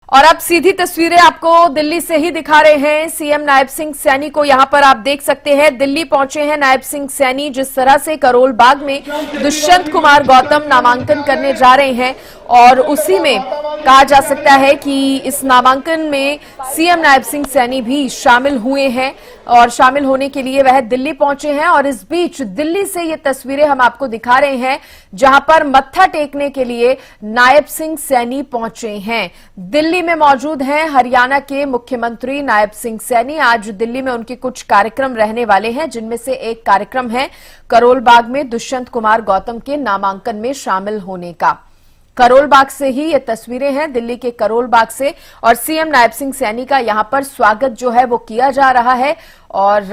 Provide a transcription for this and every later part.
और अब सीधी तस्वीरें आपको दिल्ली से ही दिखा रहे हैं। सीएम नायब सिंह सैनी को यहां पर आप देख सकते हैं। दिल्ली पहुंचे हैं नायब सिंह सैनी। जिस तरह से करोल बाग में दुष्यंत कुमार गौतम नामांकन करने जा रहे हैं और उसी में कहा जा सकता है कि इस नामांकन में सीएम नायब सिंह सैनी भी शामिल हुए हैं और शामिल होने के लिए वह दिल्ली पहुंचे हैं। और इस बीच दिल्ली से ये तस्वीरें हम आपको दिखा रहे हैं जहां पर मत्था टेकने के लिए नायब सिंह सैनी पहुंचे हैं। दिल्ली में मौजूद हैं हरियाणा के मुख्यमंत्री नायब सिंह सैनी। आज दिल्ली में उनके कुछ कार्यक्रम रहने वाले हैं, जिनमें से एक कार्यक्रम है करोल बाग में दुष्यंत कुमार गौतम के नामांकन में शामिल होने का। करोल बाग से ही ये तस्वीरें हैं, दिल्ली के करोल बाग से। और सीएम नायब सिंह सैनी का यहां पर स्वागत जो है वो किया जा रहा है और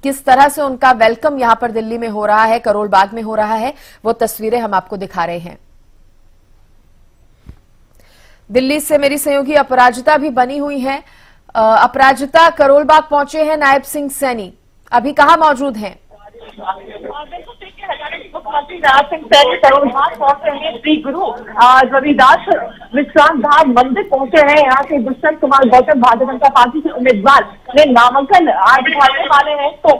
किस तरह से उनका वेलकम यहां पर दिल्ली में हो रहा है, करोल बाग में हो रहा है, वो तस्वीरें हम आपको दिखा रहे हैं। दिल्ली से मेरी सहयोगी अपराजिता भी बनी हुई है। अपराजिता, करोल बाग पहुंचे हैं नायब सिंह सैनी, अभी कहां मौजूद हैं? मुख्यमंत्री नायब सिंह सैनी करोल बाग पहुंचे हैं। श्री गुरु रविदास विश्राम धाम मंदिर पहुंचे हैं। यहाँ से दुष्यंत कुमार गौतम भारतीय जनता पार्टी के उम्मीदवार ने नामांकन आज भरने वाले हैं, तो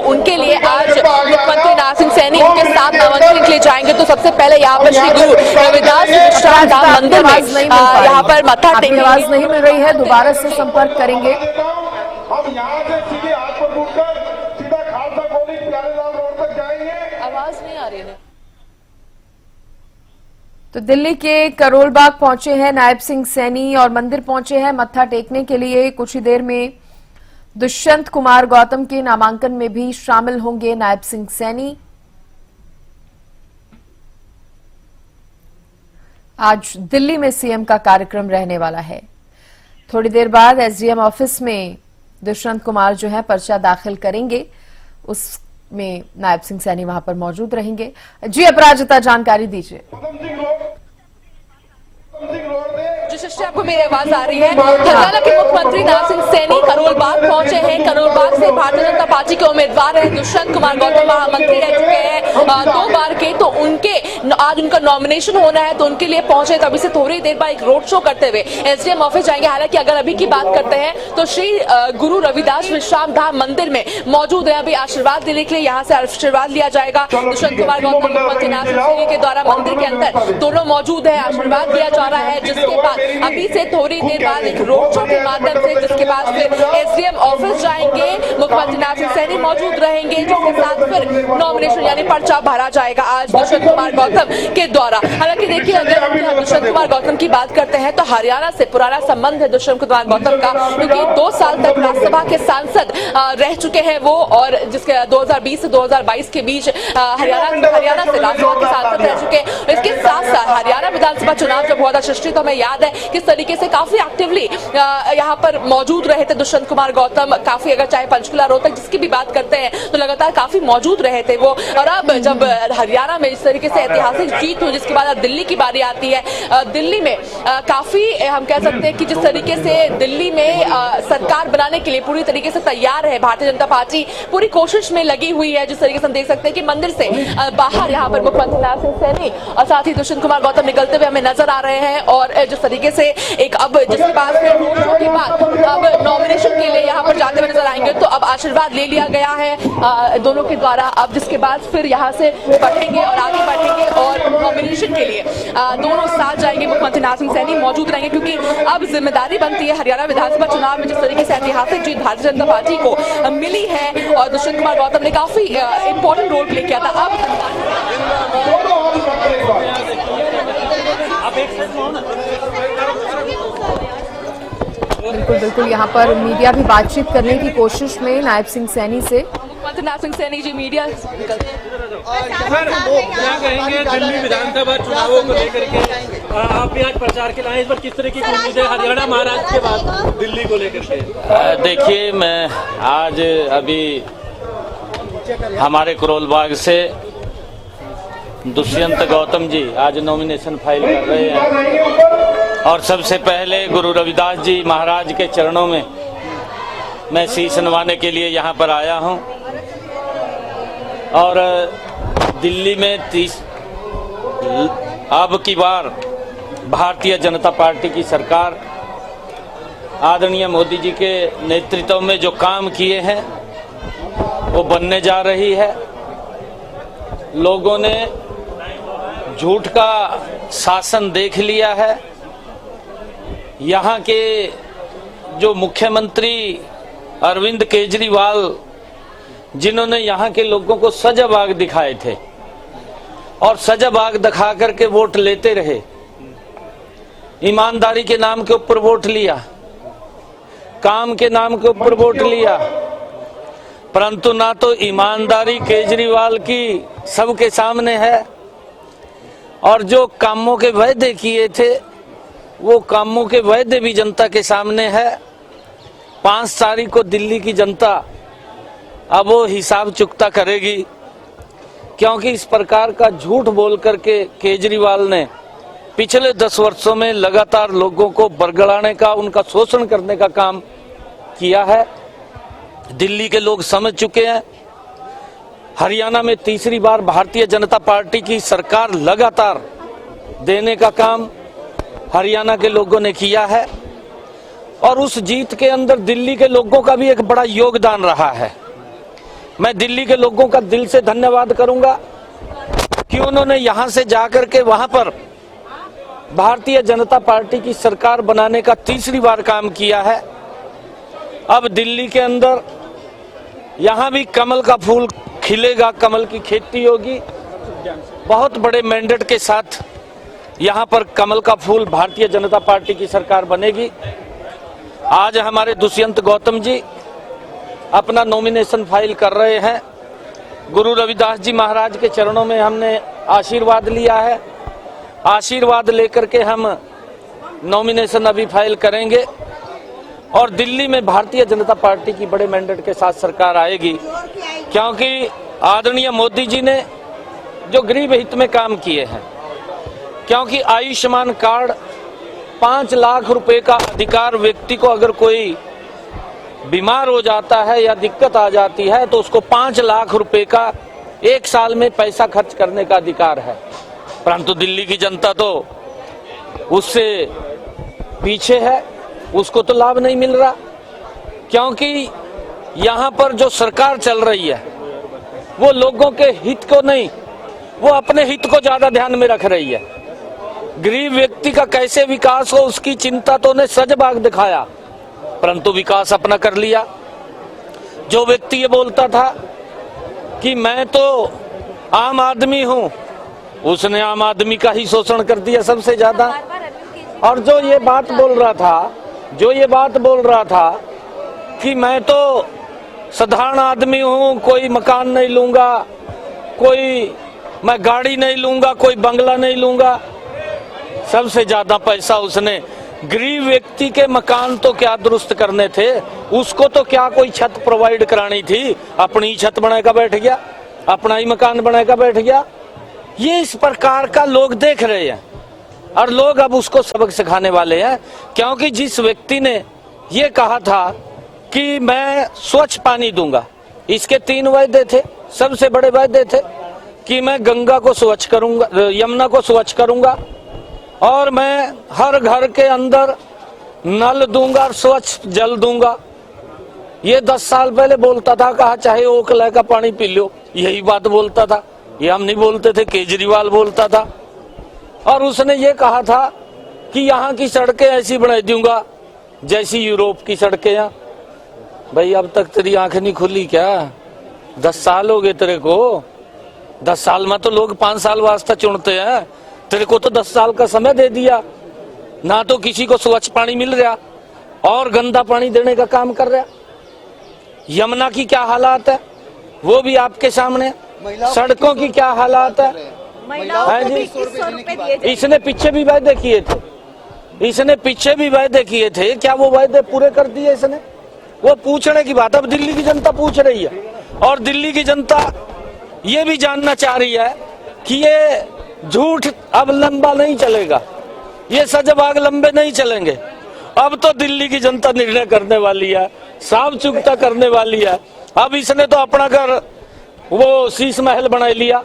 उनके लिए आज मुख्यमंत्री नायब सिंह सैनी उनके साथ नामांकन के लिए जाएंगे। तो सबसे पहले यहाँ पर श्री गुरु रविदास विश्राम धाम मंदिर में यहाँ पर मत्था टेकने आवाज नहीं मिल रही है, दोबारा से संपर्क करेंगे। हम यहाँ से सीधे हाथ पर मुड़कर सीधा खालसा कॉलेज प्यारेलाल रोड तक जाएंगे। आवाज नहीं आ रही है। तो दिल्ली के करोल बाग पहुंचे हैं नायब सिंह सैनी और मंदिर पहुंचे हैं मत्था टेकने के लिए। कुछ ही देर में दुष्यंत कुमार गौतम के नामांकन में भी शामिल होंगे नायब सिंह सैनी। आज दिल्ली में सीएम का कार्यक्रम रहने वाला है। थोड़ी देर बाद एसडीएम ऑफिस में दुष्यंत कुमार जो है पर्चा दाखिल करेंगे, उसमें नायब सिंह सैनी वहां पर मौजूद रहेंगे। जी अपराजिता, जानकारी दीजिए। जिस आपको मेरी आवाज आ रही है। हरियाणा के मुख्यमंत्री नायब सिंह सैनी करोल बाग पहुंचे हैं। करोल बाग से भारतीय जनता पार्टी के उम्मीदवार हैं दुष्यंत कुमार गौतम, महामंत्री रह चुके हैं 2 बार के। तो उनके आज उनका नॉमिनेशन होना है, तो उनके लिए पहुंचे। तभी से थोड़ी देर बाद एक रोड शो करते हुए एसडीएम ऑफिस जाएंगे। हालांकि अगर अभी की बात करते हैं तो श्री गुरु रविदास विश्राम धाम मंदिर में मौजूद है। अभी आशीर्वाद देने के लिए यहाँ से आशीर्वाद लिया जाएगा। दुष्यंत कुमार गौतम मुख्यमंत्री नायब सिंह सैनी के द्वारा मंदिर के अंदर दोनों मौजूद है, आशीर्वाद दिया जा रहा है। जिसके बाद अभी से थोड़ी देर बाद एक रोड शो के माध्यम से, जिसके बाद फिर एसडीएम ऑफिस जाएंगे, मुख्यमंत्री नायब सिंह सैनी मौजूद रहेंगे, जिसके साथ फिर नॉमिनेशन यानी पर्चा भरा जाएगा आज दुष्यंत कुमार गौतम के द्वारा। हालांकि देखिए, अगर हम दुष्यंत कुमार गौतम की बात करते हैं तो हरियाणा से पुराना संबंध है दुष्यंत कुमार गौतम का, क्योंकि 2 साल तक राज्यसभा के सांसद रह चुके हैं वो। और जिसके 2020 से 2022 के बीच हरियाणा से राज्यसभा के सांसद रह चुके हैं। इसके साथ साथ हरियाणा विधानसभा चुनाव जब हुआ था सृष्टि, तो हमें याद है किस तरीके से काफी एक्टिवली यहाँ पर मौजूद रहे थे दुष्यंत कुमार गौतम। काफी, अगर चाहे पंचकुला रोहतक जिसकी भी बात करते हैं तो लगातार काफी मौजूद रहे थे वो। और अब जब हरियाणा में इस तरीके से ऐतिहासिक जीत हुई, जिसके बाद अब दिल्ली की बारी आती है। दिल्ली में काफी हम कह सकते हैं कि जिस तरीके से दिल्ली में सरकार बनाने के लिए पूरी तरीके से तैयार है भारतीय जनता पार्टी, पूरी कोशिश में लगी हुई है। जिस तरीके से हम देख सकते हैं कि मंदिर से बाहर यहाँ पर मुख्यमंत्री नायब सिंह सैनी और साथ ही दुष्यंत कुमार गौतम निकलते हुए हमें नजर आ रहे हैं। और जिस तरीके से एक अब जिसके बाद फिर रोड शो के बाद अब नॉमिनेशन के लिए यहाँ पर जाते हुए नजर आएंगे। तो अब आशीर्वाद ले लिया गया है दोनों के द्वारा। अब जिसके बाद फिर यहाँ से बढ़ेंगे और आगे बढ़ेंगे और नॉमिनेशन के लिए दोनों साथ जाएंगे। मुख्यमंत्री नायब सिंह सैनी मौजूद रहेंगे, क्योंकि अब जिम्मेदारी बनती है हरियाणा विधानसभा चुनाव में जिस तरीके से ऐतिहासिक जीत भारतीय जनता पार्टी को मिली है और दुष्यंत कुमार गौतम ने काफी इंपॉर्टेंट रोल प्ले किया था। अब बिल्कुल यहाँ पर मीडिया भी बातचीत करने की कोशिश में नायब सिंह सैनी से। मुख्यमंत्री नायब सिंह सैनी जी मीडिया क्या कहेंगे दिल्ली विधानसभा चुनावों को लेकर के? आप भी आज प्रचार के लाए, इस पर किस तरह की उम्मीद है हरियाणा महाराष्ट्र के बाद दिल्ली को लेकर के? देखिए, मैं आज अभी हमारे करोल बाग से दुष्यंत गौतम जी आज नॉमिनेशन फाइल कर रहे हैं और सबसे पहले गुरु रविदास जी महाराज के चरणों में मैं शीश नवाने के लिए यहाँ पर आया हूँ। और दिल्ली में अब की बार भारतीय जनता पार्टी की सरकार आदरणीय मोदी जी के नेतृत्व में जो काम किए हैं वो बनने जा रही है। लोगों ने झूठ का शासन देख लिया है। यहाँ के जो मुख्यमंत्री अरविंद केजरीवाल, जिन्होंने यहाँ के लोगों को सजाबाग दिखाए थे और सजाबाग दिखा करके वोट लेते रहे, ईमानदारी के नाम के ऊपर वोट लिया, काम के नाम के ऊपर वोट लिया, परंतु ना तो ईमानदारी केजरीवाल की सबके सामने है और जो कामों के वायदे किए थे वो कामों के वायदे भी जनता के सामने है। 5 तारीख को दिल्ली की जनता अब वो हिसाब चुकता करेगी, क्योंकि इस प्रकार का झूठ बोल करके केजरीवाल ने पिछले 10 वर्षों में लगातार लोगों को बरगलाने का, उनका शोषण करने का काम किया है। दिल्ली के लोग समझ चुके हैं। हरियाणा में तीसरी बार भारतीय जनता पार्टी की सरकार लगातार देने का काम हरियाणा के लोगों ने किया है और उस जीत के अंदर दिल्ली के लोगों का भी एक बड़ा योगदान रहा है। मैं दिल्ली के लोगों का दिल से धन्यवाद करूंगा कि उन्होंने यहां से जाकर के वहां पर भारतीय जनता पार्टी की सरकार बनाने का तीसरी बार काम किया है। अब दिल्ली के अंदर यहां भी कमल का फूल खिलेगा, कमल की खेती होगी। बहुत बड़े मैंडेट के साथ यहां पर कमल का फूल भारतीय जनता पार्टी की सरकार बनेगी। आज हमारे दुष्यंत गौतम जी अपना नॉमिनेशन फाइल कर रहे हैं। गुरु रविदास जी महाराज के चरणों में हमने आशीर्वाद लिया है। आशीर्वाद लेकर के हम नॉमिनेशन अभी फाइल करेंगे और दिल्ली में भारतीय जनता पार्टी की बड़े मैंडेट के साथ सरकार आएगी, क्योंकि आदरणीय मोदी जी ने जो गरीब हित में काम किए हैं, क्योंकि आयुष्मान कार्ड 5 लाख रुपए का अधिकार, व्यक्ति को अगर कोई बीमार हो जाता है या दिक्कत आ जाती है तो उसको 5 लाख रुपए का 1 साल में पैसा खर्च करने का अधिकार है। परंतु दिल्ली की जनता तो उससे पीछे है, उसको तो लाभ नहीं मिल रहा, क्योंकि यहाँ पर जो सरकार चल रही है वो लोगों के हित को नहीं, वो अपने हित को ज्यादा ध्यान में रख रही है। गरीब व्यक्ति का कैसे विकास हो उसकी चिंता तो उन्हें सजबाग दिखाया, परंतु विकास अपना कर लिया। जो व्यक्ति ये बोलता था कि मैं तो आम आदमी हूं, उसने आम आदमी का ही शोषण कर दिया सबसे ज्यादा। और जो ये बात बोल रहा था कि मैं तो साधारण आदमी हूं, कोई मकान नहीं लूंगा, कोई मैं गाड़ी नहीं लूंगा, कोई बंगला नहीं लूंगा, सबसे ज्यादा पैसा उसने गरीब व्यक्ति के मकान तो क्या दुरुस्त करने थे, उसको तो क्या कोई छत प्रोवाइड करानी थी, अपनी ही छत बनाएगा बैठ गया, अपना ही मकान बनाएगा बैठ गया। ये इस प्रकार का लोग देख रहे हैं और लोग अब उसको सबक सिखाने वाले हैं, क्योंकि जिस व्यक्ति ने ये कहा था कि मैं स्वच्छ पानी दूंगा, इसके 3 वायदे थे। सबसे बड़े वायदे थे कि मैं गंगा को स्वच्छ करूंगा, यमुना को स्वच्छ करूंगा और मैं हर घर के अंदर नल दूंगा और स्वच्छ जल दूंगा। ये 10 साल पहले बोलता था, कहा चाहे ओखला का पानी पी लो, यही बात बोलता था। ये हम नहीं बोलते थे, केजरीवाल बोलता था। और उसने ये कहा था कि यहाँ की सड़कें ऐसी बना दूंगा जैसी यूरोप की सड़कें। यहाँ भाई अब तक तेरी आंखें नहीं खुली क्या? 10 साल हो गए तेरे को। 10 साल में तो लोग 5 साल वास्ता चुनते हैं, तेरे को तो 10 साल का समय दे दिया। ना तो किसी को स्वच्छ पानी मिल रहा और गंदा पानी देने का काम कर रहा। यमुना की क्या हालात है वो भी आपके सामने, सड़कों की क्या हालात है। इसने पीछे भी वायदे किए थे, क्या वो वायदे पूरे कर दिए इसने? वो पूछने की बात अब दिल्ली की जनता पूछ रही है और दिल्ली की जनता ये भी जानना चाह रही है कि ये झूठ अब लंबा नहीं चलेगा, ये सजबाग लंबे नहीं चलेंगे। अब तो दिल्ली की जनता निर्णय करने वाली है, साफ चुकता करने वाली है। अब इसने तो अपना घर वो शीश महल बना लिया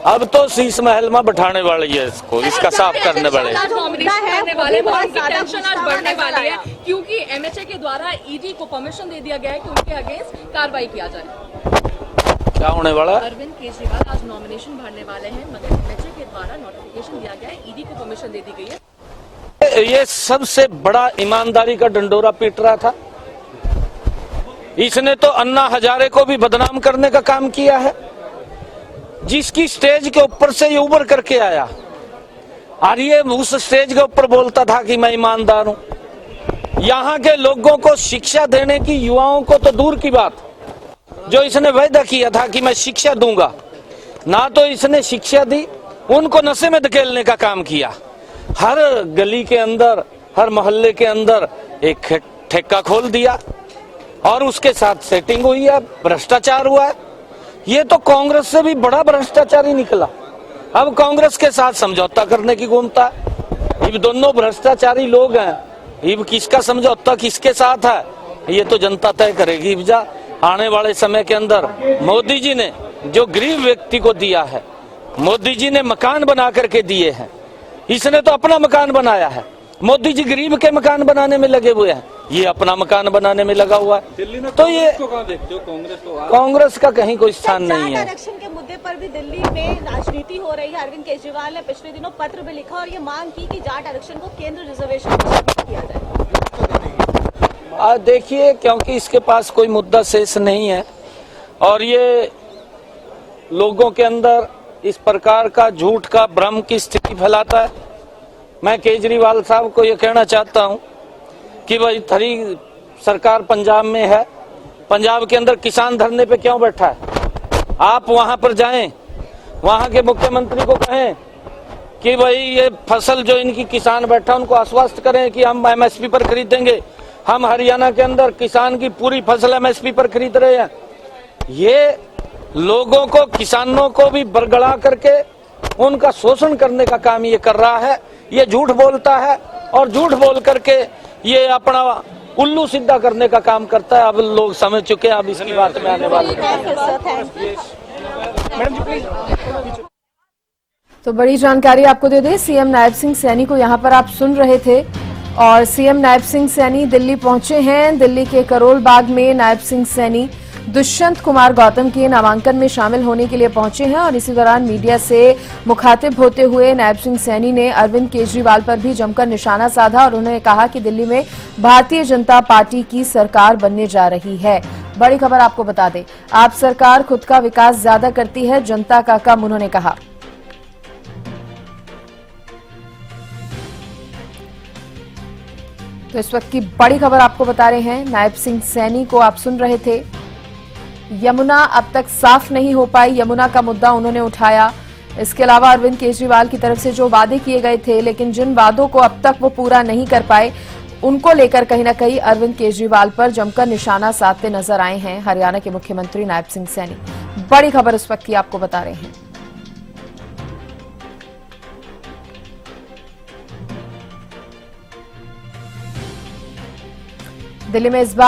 अब तो शीश महल में बैठाने वाली है इसको, इसका साफ करने वाले। नॉमिनेशन करने वाले हैं, उनकी टेंशन आज बढ़ने वाली है क्योंकि एमएचए के द्वारा ईडी को परमिशन दे दिया गया है कि उनके अगेंस्ट कार्रवाई किया जाए। क्या होने वाला? अरविंद केजरीवाल आज नॉमिनेशन भरने वाले हैं, मगर एमएचए के द्वारा नोटिफिकेशन दिया गया है, ईडी को परमिशन दे दी गई है। ये सबसे बड़ा ईमानदारी का डंडोरा पीट रहा था। इसने तो अन्ना हजारे को भी बदनाम करने का काम किया है, जिसकी स्टेज के ऊपर से ये उभर करके आया और ये उस स्टेज के ऊपर बोलता था कि मैं ईमानदार हूं। यहाँ के लोगों को शिक्षा देने की, युवाओं को तो दूर की बात, जो इसने वायदा किया था कि मैं शिक्षा दूंगा, ना तो इसने शिक्षा दी, उनको नशे में धकेलने का काम किया। हर गली के अंदर, हर मोहल्ले के अंदर एक ठेका खोल दिया और उसके साथ सेटिंग हुई है, भ्रष्टाचार हुआ है। ये तो कांग्रेस से भी बड़ा भ्रष्टाचारी निकला। अब कांग्रेस के साथ समझौता करने की घूमता है। ये दोनों भ्रष्टाचारी लोग हैं, ये किसका समझौता किसके साथ है ये तो जनता तय करेगी। आने वाले समय के अंदर मोदी जी ने जो गरीब व्यक्ति को दिया है, मोदी जी ने मकान बना करके दिए हैं, इसने तो अपना मकान बनाया है। मोदी जी गरीब के मकान बनाने में लगे हुए हैं, ये अपना मकान बनाने में लगा हुआ है। दिल्ली में तो ये को कहाँ देखते हो? कांग्रेस को कांग्रेस का कहीं कोई स्थान नहीं है। आरक्षण के मुद्दे पर भी दिल्ली में राजनीति हो रही है। अरविंद केजरीवाल ने पिछले दिनों पत्र भी लिखा और ये मांग की कि जाट आरक्षण को केंद्र रिजर्वेशन में शामिल किया जाए। देखिए, क्योंकि इसके पास कोई मुद्दा शेष नहीं है और ये लोगों के अंदर इस प्रकार का झूठ का भ्रम की स्थिति फैलाता है। मैं केजरीवाल साहब को ये कहना चाहता हूं कि भाई थरी सरकार पंजाब में है, पंजाब के अंदर किसान धरने पे क्यों बैठा है? आप वहां पर जाएं, वहां के मुख्यमंत्री को कहें कि भाई ये फसल जो इनकी किसान बैठा, उनको आश्वस्त करें कि हम एमएसपी पर खरीदेंगे। हम हरियाणा के अंदर किसान की पूरी फसल एमएसपी पर खरीद रहे हैं। ये लोगों को, किसानों को भी बरगला करके उनका शोषण करने का काम ये कर रहा है। ये झूठ बोलता है और झूठ बोल करके ये अपना उल्लू सीधा करने का काम करता है। अब लोग समझ चुके हैं, अब इसकी बात में आने वाले हैं। तो बड़ी जानकारी आपको दे दें, सीएम नायब सिंह सैनी को यहां पर आप सुन रहे थे और सीएम नायब सिंह सैनी दिल्ली पहुंचे हैं। दिल्ली के करोल बाग में नायब सिंह सैनी दुष्यंत कुमार गौतम के नामांकन में शामिल होने के लिए पहुंचे हैं और इसी दौरान मीडिया से मुखातिब होते हुए नायब सिंह सैनी ने अरविंद केजरीवाल पर भी जमकर निशाना साधा और उन्होंने कहा कि दिल्ली में भारतीय जनता पार्टी की सरकार बनने जा रही है। बड़ी खबर आपको बता दें, आप सरकार खुद का विकास ज्यादा करती है, जनता का कम, उन्होंने कहा। तो इस वक्त की बड़ी खबर आपको बता रहे हैं, नायब सिंह सैनी को आप सुन रहे थे। यमुना अब तक साफ नहीं हो पाई, यमुना का मुद्दा उन्होंने उठाया। इसके अलावा अरविंद केजरीवाल की तरफ से जो वादे किए गए थे, लेकिन जिन वादों को अब तक वो पूरा नहीं कर पाए, उनको लेकर कहीं ना कहीं अरविंद केजरीवाल पर जमकर निशाना साधते नजर आए हैं हरियाणा के मुख्यमंत्री नायब सिंह सैनी। बड़ी खबर इस वक्त की आपको बता रहे हैं। दिल्ली में इस बार